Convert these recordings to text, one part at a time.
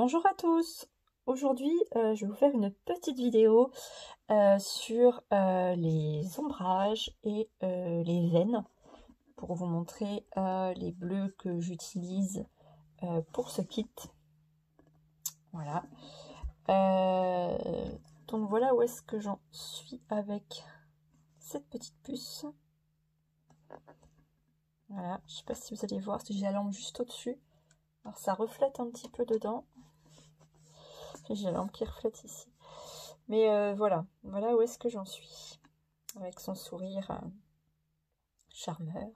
Bonjour à tous. Aujourd'hui, je vais vous faire une petite vidéo sur les ombrages et les veines pour vous montrer les bleus que j'utilise pour ce kit. Voilà. Donc voilà où est-ce que j'en suis avec cette petite puce. Voilà, je sais pas si vous allez voir, si j'ai la lampe juste au-dessus. Alors ça reflète un petit peu dedans. J'ai la lampe qui reflète ici. Mais voilà où est-ce que j'en suis. Avec son sourire charmeur.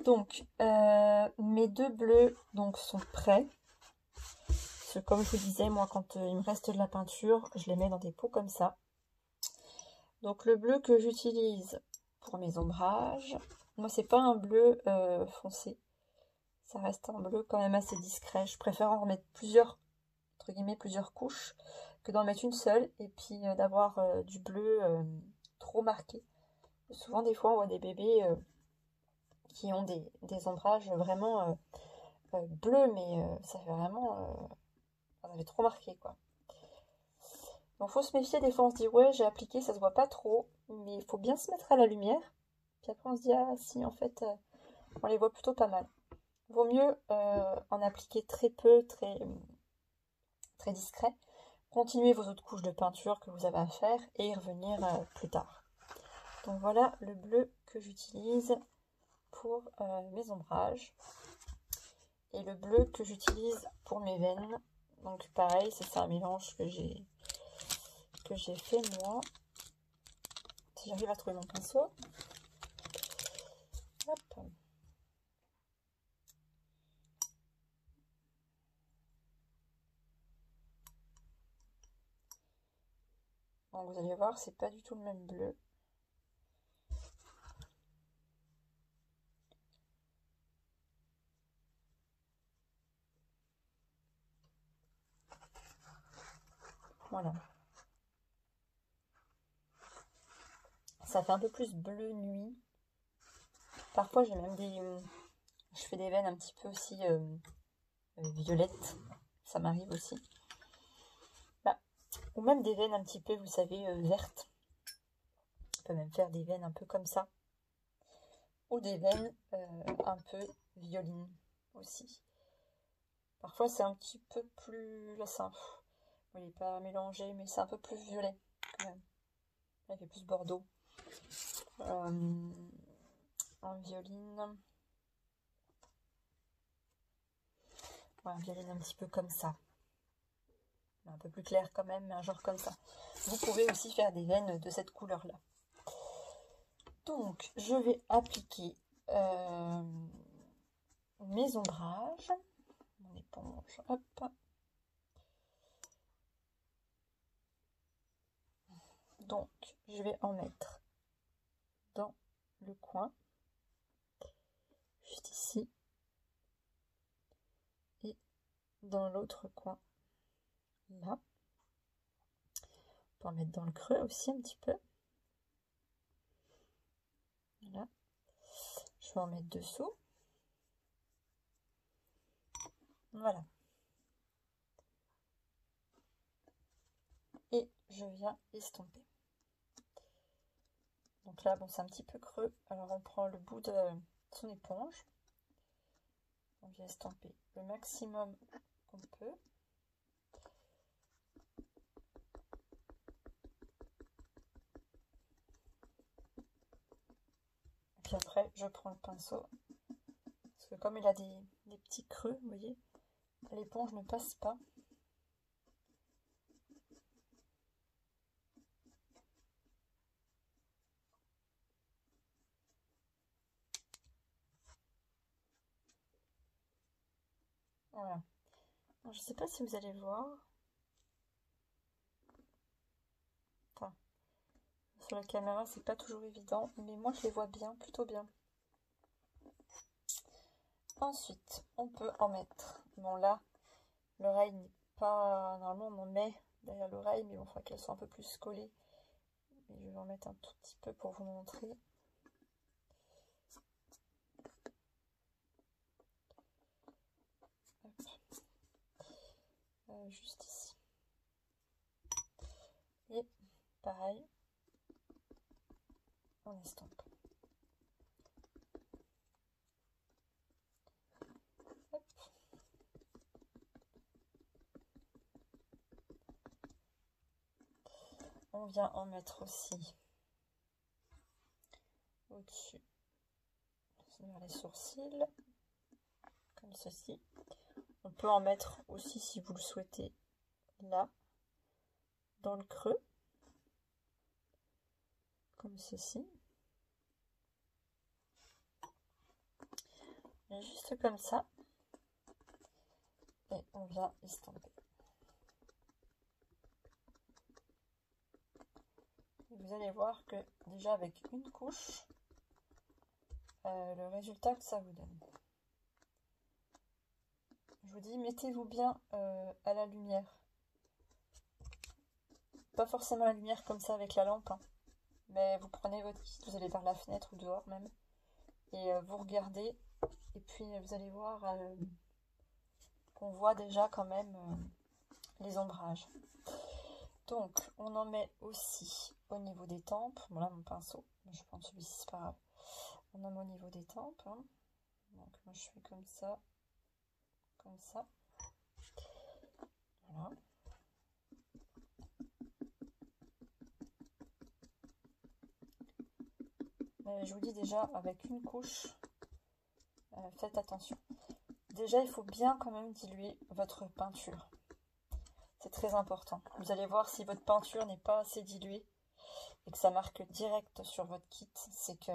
Donc, mes deux bleus donc, sont prêts. Parce que comme je vous disais, moi, quand il me reste de la peinture, je les mets dans des pots comme ça. Donc, le bleu que j'utilise pour mes ombrages, moi, c'est pas un bleu foncé. Ça reste un bleu quand même assez discret. Je préfère en remettre plusieurs, entre guillemets, plusieurs couches, que d'en mettre une seule, et puis d'avoir du bleu trop marqué. Souvent, des fois, on voit des bébés qui ont des ombrages vraiment bleus, mais ça fait vraiment... ça avait trop marqué, quoi. Donc, faut se méfier. Des fois, on se dit, ouais, j'ai appliqué, ça se voit pas trop, mais il faut bien se mettre à la lumière. Puis après, on se dit, ah, si, en fait, on les voit plutôt pas mal. Vaut mieux en appliquer très peu, très discret. Continuez vos autres couches de peinture que vous avez à faire et y revenir plus tard. Donc voilà le bleu que j'utilise pour mes ombrages. Et le bleu que j'utilise pour mes veines. Donc pareil, c'est un mélange que j'ai fait moi. Si j'arrive à trouver mon pinceau. Hop. Donc vous allez voir, c'est pas du tout le même bleu. Voilà. Ça fait un peu plus bleu nuit. Parfois j'ai même je fais des veines un petit peu aussi violettes. Ça m'arrive aussi. Bah, ou même des veines un petit peu, vous savez, vertes. On peut même faire des veines un peu comme ça. Ou des veines un peu violines aussi. Parfois c'est un petit peu plus... Là c'est un... Il n'est pas mélangé, mais c'est un peu plus violet quand même. Là, il fait plus bordeaux. En violine. Ouais, en violine un petit peu comme ça. Un peu plus clair quand même, mais un genre comme ça. Vous pouvez aussi faire des veines de cette couleur-là. Donc, je vais appliquer mes ombrages. Mon éponge, hop. Donc, je vais en mettre dans le coin, juste ici, et dans l'autre coin, là. On peut en mettre dans le creux aussi un petit peu. Voilà. Je vais en mettre dessous. Voilà. Et je viens estomper. Donc là, bon, c'est un petit peu creux. Alors on prend le bout de son éponge. On vient estomper le maximum qu'on peut. Et puis après, je prends le pinceau. Parce que comme il a des petits creux, vous voyez, l'éponge ne passe pas. Voilà. Alors, je ne sais pas si vous allez voir. Enfin, sur la caméra, c'est pas toujours évident, mais moi je les vois bien, plutôt bien. Ensuite, on peut en mettre. Bon là, l'oreille n'est pas... Normalement, on en met derrière l'oreille, mais bon, il faudra qu'elle soit un peu plus collée. Et je vais en mettre un tout petit peu pour vous montrer. Hop. juste ici. Et pareil, on estompe. Hop. On vient en mettre aussi au-dessus, vers les sourcils, comme ceci. On peut en mettre aussi, si vous le souhaitez, là, dans le creux, comme ceci. Et juste comme ça. Et on vient estomper. Et vous allez voir que déjà avec une couche, le résultat que ça vous donne. Je vous dis, mettez-vous bien à la lumière. Pas forcément la lumière comme ça avec la lampe, hein. Mais vous prenez votre kit, vous allez vers la fenêtre ou dehors même, et vous regardez, et puis vous allez voir qu'on voit déjà quand même les ombrages. Donc on en met aussi au niveau des tempes. Bon là mon pinceau, je prends celui-ci, c'est pas grave. On en met au niveau des tempes, hein. Donc moi je fais comme ça, comme ça. Voilà. Mais je vous dis déjà, avec une couche, faites attention. Déjà, il faut bien quand même diluer votre peinture. C'est très important. Vous allez voir, si votre peinture n'est pas assez diluée et que ça marque direct sur votre kit, c'est que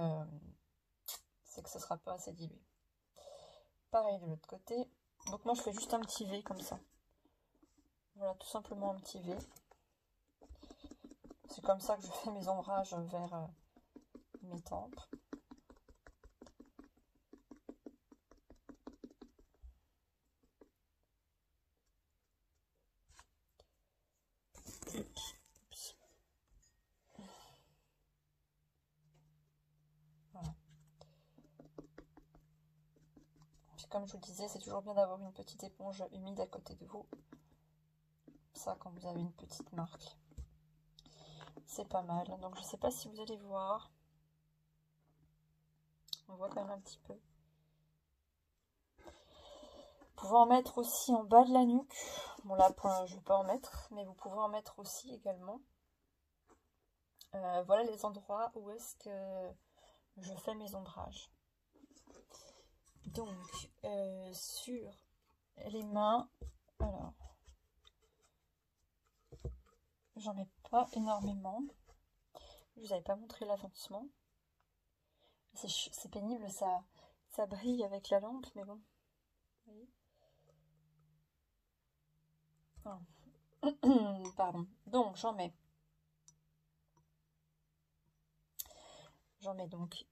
ce ne sera pas assez dilué. Pareil de l'autre côté. Donc moi, je fais juste un petit V comme ça. Voilà, tout simplement un petit V. C'est comme ça que je fais mes ombrages vers mes tempes. Voilà. Puis comme je vous le disais, c'est toujours bien d'avoir une petite éponge humide à côté de vous. Ça, quand vous avez une petite marque, c'est pas mal. Donc je sais pas si vous allez voir. On voit quand même un petit peu. Vous pouvez en mettre aussi en bas de la nuque. Bon là, je ne vais pas en mettre, mais vous pouvez en mettre aussi également. Voilà les endroits où est-ce que je fais mes ombrages. Donc, sur les mains, alors, j'en mets pas énormément. Je vous avais pas montré l'avancement. C'est pénible, ça brille avec la lampe, mais bon. Vous voyez. Oh. Pardon. Donc, j'en mets donc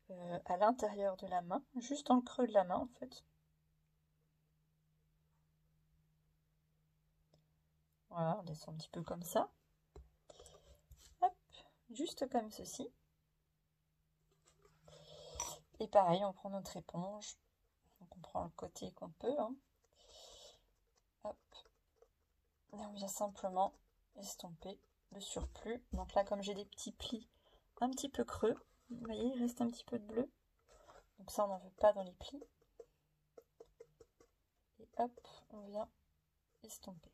à l'intérieur de la main, juste dans le creux de la main en fait. Voilà, on descend un petit peu comme ça. Hop, juste comme ceci. Et pareil, on prend notre éponge. Donc on prend le côté qu'on peut. Hein. Hop. Et on vient simplement estomper le surplus. Donc là, comme j'ai des petits plis un petit peu creux, vous voyez, il reste un petit peu de bleu. Donc ça, on n'en veut pas dans les plis. Et hop, on vient estomper.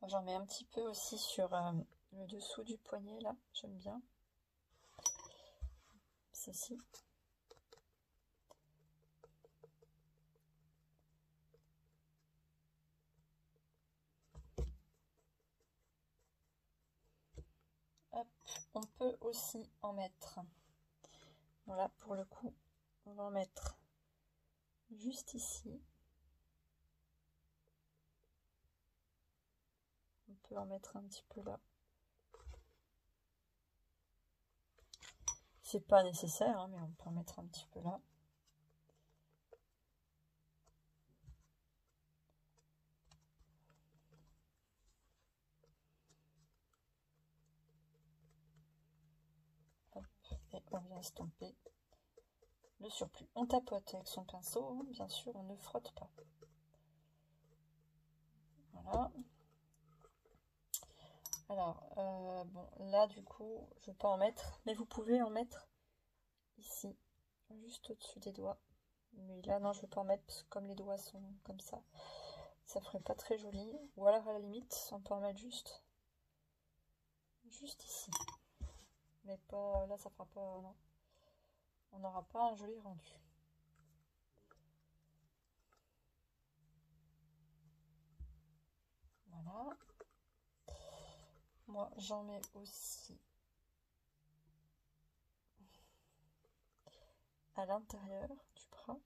J'en mets un petit peu aussi sur le dessous du poignet, là, j'aime bien. Ceci. Hop, on peut aussi en mettre. Voilà, pour le coup, on va en mettre juste ici. On peut en mettre un petit peu là. C'est pas nécessaire, hein, mais on peut en mettre un petit peu là. Hop, et on vient estomper. le surplus. On tapote avec son pinceau, hein, bien sûr, on ne frotte pas. Voilà. Alors, bon, là, du coup, je ne vais pas en mettre, mais vous pouvez en mettre ici, juste au-dessus des doigts. Mais là, non, je ne vais pas en mettre, parce que comme les doigts sont comme ça ferait pas très joli. Ou alors, à la limite, on peut en mettre juste ici. Mais pas, là, ça fera pas, non. On n'aura pas un joli rendu. Voilà. Moi, j'en mets aussi à l'intérieur du bras.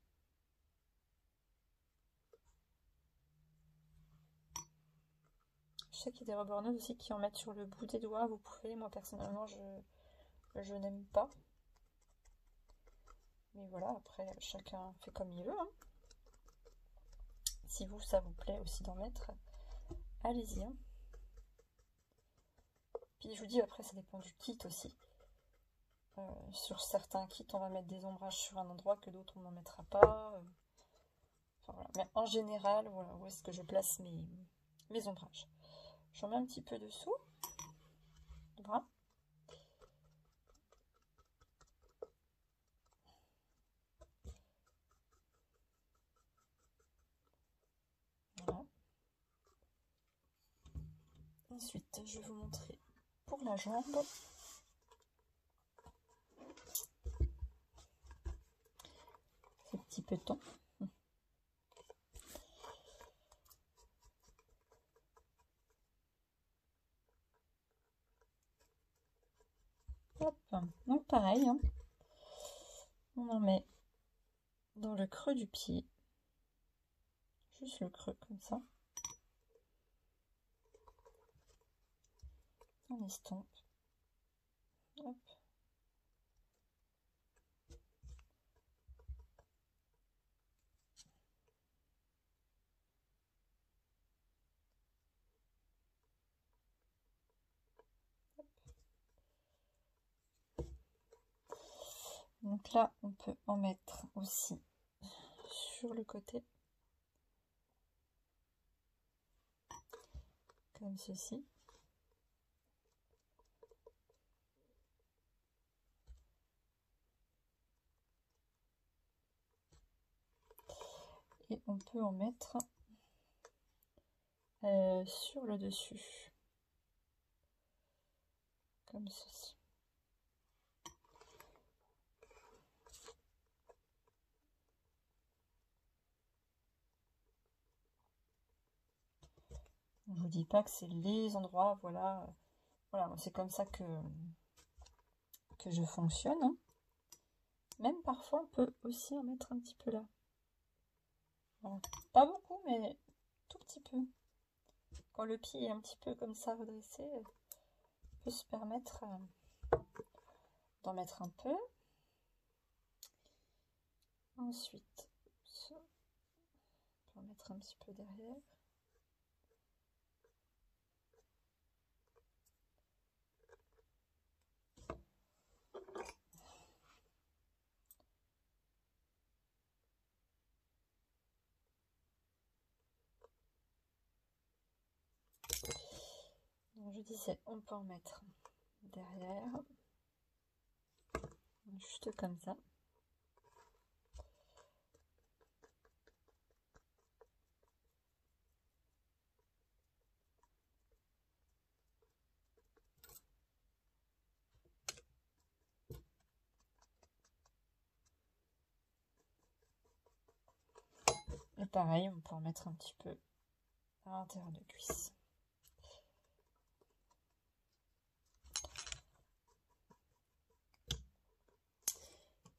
Je sais qu'il y a des rubberneuses aussi qui en mettent sur le bout des doigts. Vous pouvez, moi personnellement, je n'aime pas. Mais voilà, après, chacun fait comme il veut. Hein. Si vous, ça vous plaît aussi d'en mettre, allez-y. Hein. Puis je vous dis, après, ça dépend du kit aussi. Sur certains kits, on va mettre des ombrages sur un endroit que d'autres, on n'en mettra pas. Enfin, voilà. Mais en général, voilà, où est-ce que je place mes ombrages. J'en mets un petit peu dessous du bras. Voilà. Ensuite, je vais vous montrer pour la jambe. Ces petits petons. Hop. Donc pareil, hein. On en met dans le creux du pied. Juste le creux comme ça. On estompe. Hop. Donc là, on peut en mettre aussi sur le côté, comme ceci. Et on peut en mettre sur le dessus, comme ceci. Je vous dis pas que c'est les endroits, voilà, c'est comme ça que je fonctionne. Hein. Même parfois, on peut aussi en mettre un petit peu là. Voilà. Pas beaucoup, mais tout petit peu. Quand le pied est un petit peu comme ça redressé, on peut se permettre d'en mettre un peu. Ensuite, on peut en mettre un petit peu derrière. Donc je disais, on peut en mettre derrière, juste comme ça. Et pareil, on peut en mettre un petit peu à l'intérieur de cuisse.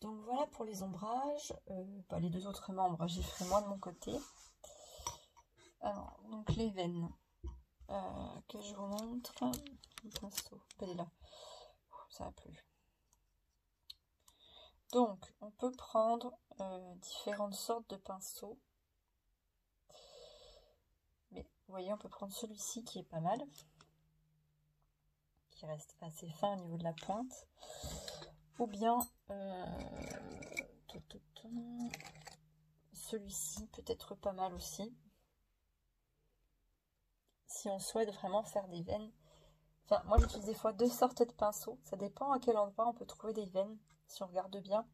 Donc voilà pour les ombrages. Les deux autres membres, j'y ferai moi de mon côté. Alors, donc les veines que je vous montre. Le pinceau, elle est là. Ça a plu. Donc, on peut prendre différentes sortes de pinceaux. Mais vous voyez, on peut prendre celui-ci qui est pas mal. Qui reste assez fin au niveau de la pointe. Ou bien Celui-ci peut être pas mal aussi. Si on souhaite vraiment faire des veines. Enfin, moi j'utilise des fois deux sortes de pinceaux. Ça dépend à quel endroit on peut trouver des veines. Si on regarde bien.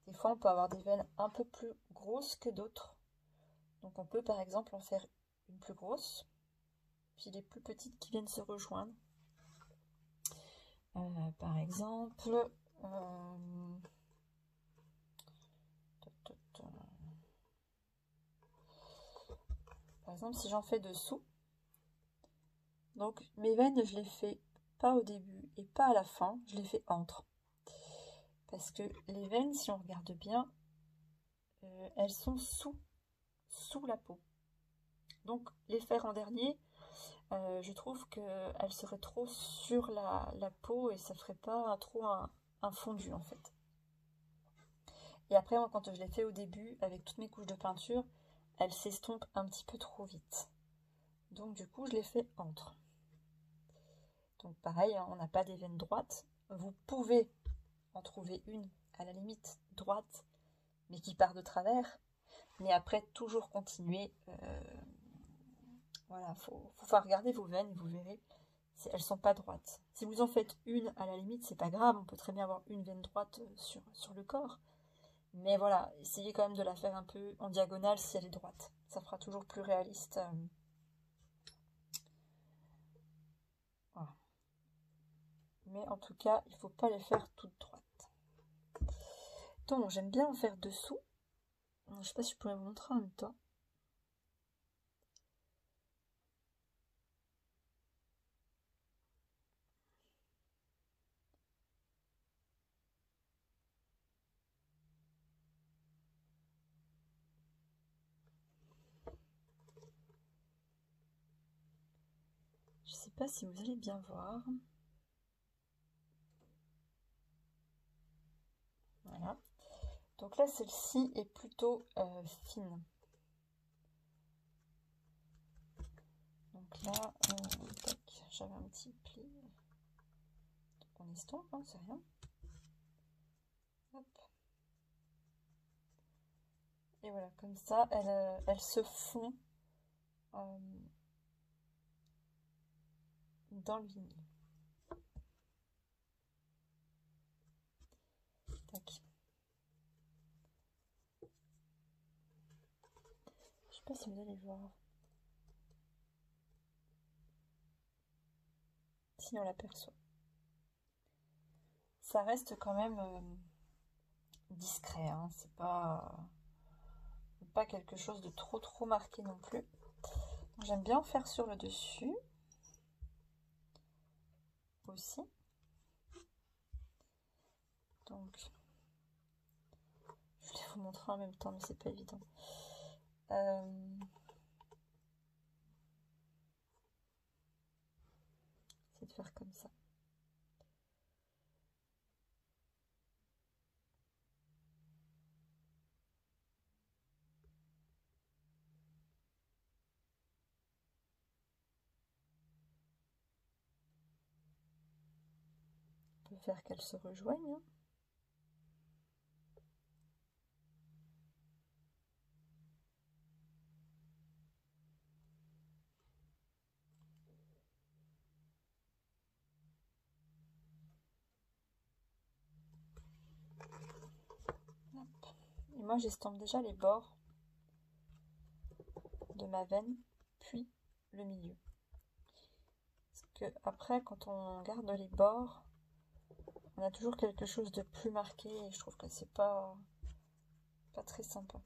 Des fois on peut avoir des veines un peu plus grosses que d'autres. Donc on peut par exemple en faire une plus grosse. Puis les plus petites qui viennent se rejoindre. Par exemple... Par exemple, si j'en fais dessous, donc mes veines, je les fais pas au début et pas à la fin, je les fais entre. Parce que les veines, si on regarde bien, elles sont sous la peau. Donc les faire en dernier, je trouve qu'elles seraient trop sur la peau et ça ferait pas trop un fondu en fait. Et après, moi, quand je les fais au début, avec toutes mes couches de peinture, elles s'estompent un petit peu trop vite. Donc du coup, je les fais entre. Donc pareil, hein, on n'a pas des veines droites. Vous pouvez en trouver une, à la limite, droite, mais qui part de travers. Mais après, toujours continuer. Voilà, faut regarder vos veines et vous verrez, elles sont pas droites. Si vous en faites une, à la limite, c'est pas grave. On peut très bien avoir une veine droite sur le corps. Mais voilà, essayez quand même de la faire un peu en diagonale si elle est droite. Ça fera toujours plus réaliste. Voilà. Mais en tout cas, il ne faut pas les faire toutes droites. Donc, j'aime bien en faire dessous. Je ne sais pas si je pourrais vous montrer en même temps. Je ne sais pas si vous allez bien voir. Voilà. Donc là, celle-ci est plutôt fine. Donc là, j'avais un petit pli. Donc on estompe, hein, c'est rien. Hop. Et voilà, comme ça, elle se fond dans le vinyle. Tac. Je sais pas si vous allez voir. Si on l'aperçoit. Ça reste quand même discret, hein. C'est pas quelque chose de trop marqué non plus. J'aime bien en faire sur le dessus aussi. Donc, je vais vous montrer en même temps, mais c'est pas évident. C'est de faire comme ça. On peut faire qu'elles se rejoignent. Hein. Et moi, j'estompe déjà les bords de ma veine, puis le milieu. Parce que après, quand on garde les bords, on a toujours quelque chose de plus marqué et je trouve que c'est pas très sympa.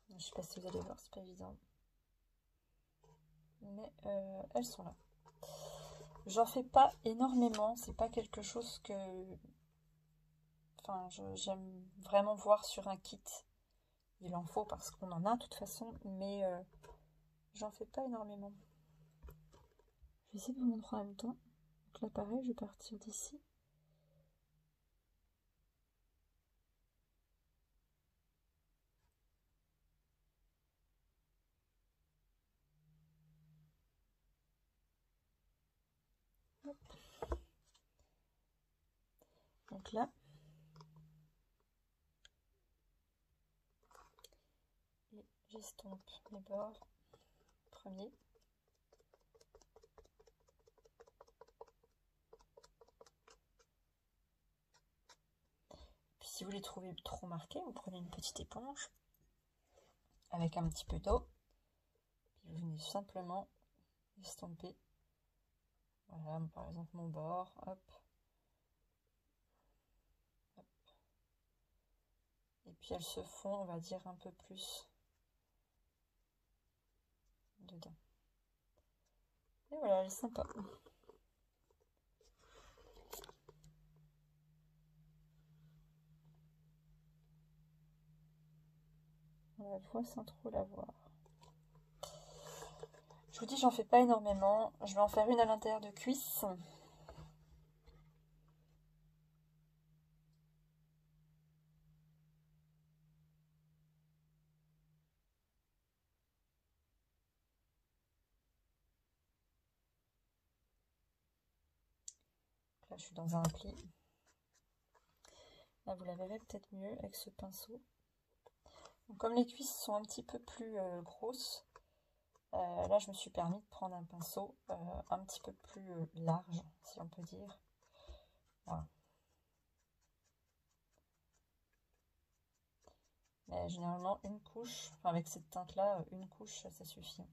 Je sais pas si vous allez voir, c'est pas évident. Mais elles sont là. J'en fais pas énormément, c'est pas quelque chose que... Enfin, j'aime vraiment voir sur un kit. Il en faut parce qu'on en a de toute façon, mais j'en fais pas énormément. Je vais essayer de vous montrer en même temps. Donc là, pareil, je vais partir d'ici. Donc là, et j'estompe mes bords premiers. Puis si vous les trouvez trop marqués, vous prenez une petite éponge avec un petit peu d'eau, puis vous venez simplement estomper. Voilà, par exemple mon bord, hop. Hop. Et puis elles se font, on va dire, un peu plus dedans. Et voilà, elle est sympa. On la voit sans trop la voir. Je vous dis, j'en fais pas énormément. Je vais en faire une à l'intérieur de cuisse. Là, je suis dans un pli. Là, vous la verrez peut-être mieux avec ce pinceau. Donc, comme les cuisses sont un petit peu plus grosses, là, je me suis permis de prendre un pinceau un petit peu plus large, si on peut dire. Voilà. Mais généralement, une couche, enfin, avec cette teinte-là, une couche, ça suffit.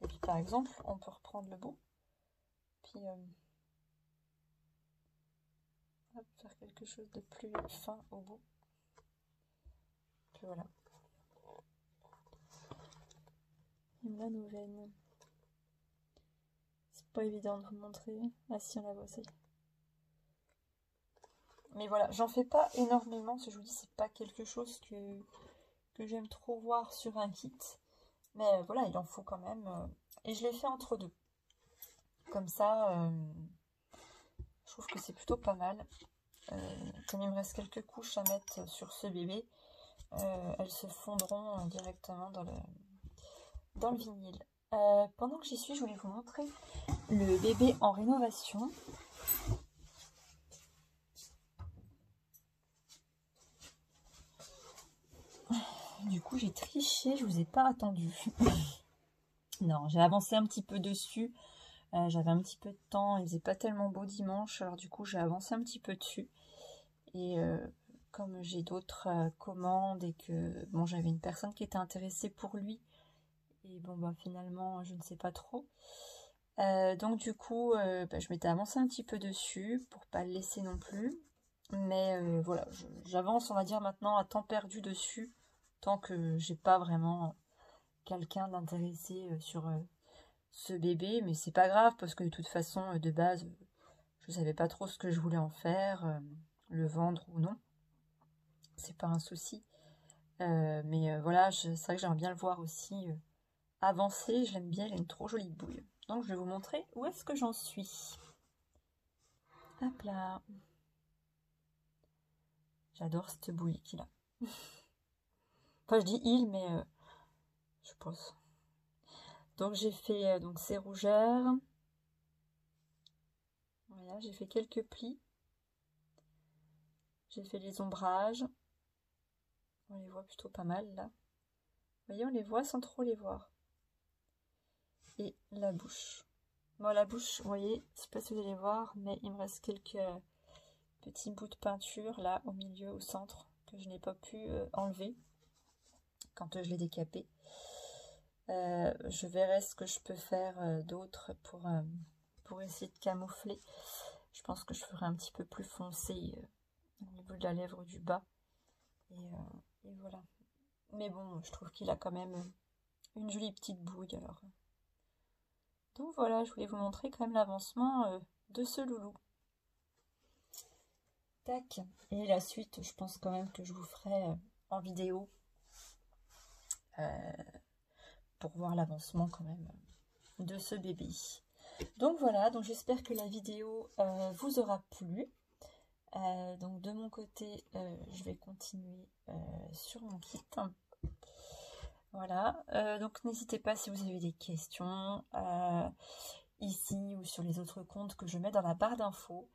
Et puis, par exemple, on peut reprendre le bout, puis hop, faire quelque chose de plus fin au bout. Puis voilà. Et là, nos veines. C'est pas évident de vous montrer. Ah si, on la voit, ça y est. Mais voilà, j'en fais pas énormément, parce que je vous dis, c'est pas quelque chose que j'aime trop voir sur un kit. Mais voilà, il en faut quand même. Et je l'ai fait entre deux. Comme ça, je trouve que c'est plutôt pas mal. Comme il me reste quelques couches à mettre sur ce bébé, elles se fondront directement dans le vinyle. Pendant que j'y suis, je voulais vous montrer le bébé en rénovation. Du coup, j'ai triché, je vous ai pas attendu. Non, j'ai avancé un petit peu dessus. J'avais un petit peu de temps, il faisait pas tellement beau dimanche, alors du coup j'ai avancé un petit peu dessus. Et comme j'ai d'autres commandes et que bon, j'avais une personne qui était intéressée pour lui, et bon bah finalement je ne sais pas trop. Donc du coup je m'étais avancé un petit peu dessus pour pas le laisser non plus. Mais voilà, j'avance on va dire maintenant à temps perdu dessus, tant que j'ai pas vraiment quelqu'un d'intéressé sur ce bébé, mais c'est pas grave parce que de toute façon de base je savais pas trop ce que je voulais en faire, le vendre ou non, c'est pas un souci. Mais voilà, c'est vrai que j'aimerais bien le voir aussi avancer, je l'aime bien, il a une trop jolie bouille. Donc je vais vous montrer où est-ce que j'en suis. Hop là. J'adore cette bouille qu'il a. Enfin je dis il, mais je pense. Donc j'ai fait donc ces rougeurs. Voilà, j'ai fait quelques plis. J'ai fait les ombrages. On les voit plutôt pas mal là. Vous voyez, on les voit sans trop les voir. Et la bouche. Bon, la bouche, vous voyez, je sais pas si vous allez voir, mais il me reste quelques petits bouts de peinture là au milieu, au centre, que je n'ai pas pu enlever quand je l'ai décapé. Je verrai ce que je peux faire d'autre pour essayer de camoufler. Je pense que je ferai un petit peu plus foncé au niveau de la lèvre du bas. Et voilà. Mais bon, je trouve qu'il a quand même une jolie petite bouille alors. Donc voilà, je voulais vous montrer quand même l'avancement de ce loulou. Tac. Et la suite, je pense quand même que je vous ferai en vidéo pour voir l'avancement quand même de ce bébé. Donc voilà, donc j'espère que la vidéo vous aura plu. Donc de mon côté, je vais continuer sur mon kit. Voilà, donc n'hésitez pas si vous avez des questions ici ou sur les autres comptes que je mets dans la barre d'infos.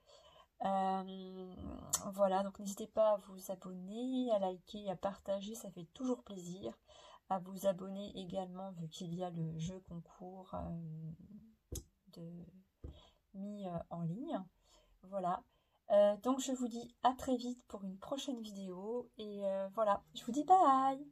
Voilà, donc n'hésitez pas à vous abonner, à liker, à partager, ça fait toujours plaisir. À vous abonner également, vu qu'il y a le jeu concours mis en ligne. Voilà. Donc je vous dis à très vite pour une prochaine vidéo. Et voilà, je vous dis bye!